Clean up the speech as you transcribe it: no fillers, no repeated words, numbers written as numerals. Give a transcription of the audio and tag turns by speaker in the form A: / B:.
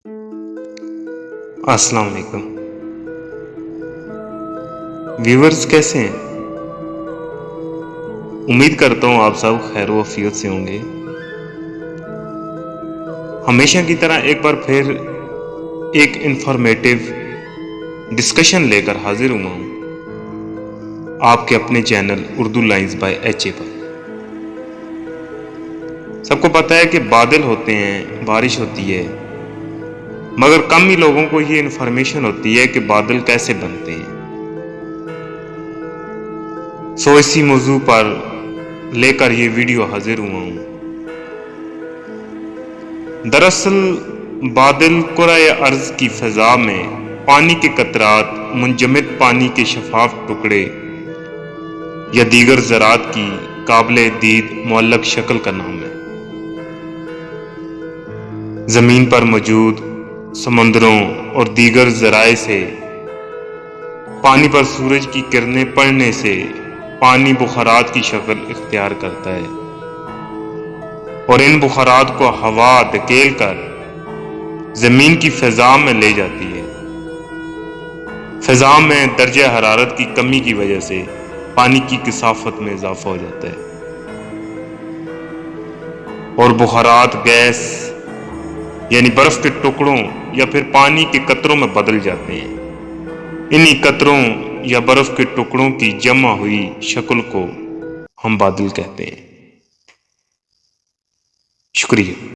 A: السلام علیکم ویورز، کیسے ہیں؟ امید کرتا ہوں آپ سب خیر و عافیت سے ہوں گے۔ ہمیشہ کی طرح ایک بار پھر ایک انفارمیٹیو ڈسکشن لے کر حاضر ہوا ہوں آپ کے اپنے channel Urdu lines by H A پر۔ سب کو پتہ ہے کہ بادل ہوتے ہیں، بارش ہوتی ہے، مگر کم ہی لوگوں کو یہ انفارمیشن ہوتی ہے کہ بادل کیسے بنتے ہیں۔ اسی موضوع پر لے کر یہ ویڈیو حاضر ہوا ہوں۔ دراصل بادل کرۂ ارض کی فضا میں پانی کے قطرات، منجمد پانی کے شفاف ٹکڑے یا دیگر ذرات کی قابل دید معلق شکل کا نام ہے۔ زمین پر موجود سمندروں اور دیگر ذرائع سے پانی پر سورج کی کرنیں پڑنے سے پانی بخارات کی شکل اختیار کرتا ہے اور ان بخارات کو ہوا دھکیل کر زمین کی فضا میں لے جاتی ہے۔ فضا میں درجہ حرارت کی کمی کی وجہ سے پانی کی کثافت میں اضافہ ہو جاتا ہے اور بخارات گیس یعنی برف کے ٹکڑوں یا پھر پانی کے قطروں میں بدل جاتے ہیں۔ انہی قطروں یا برف کے ٹکڑوں کی جمع ہوئی شکل کو ہم بادل کہتے ہیں۔ شکریہ۔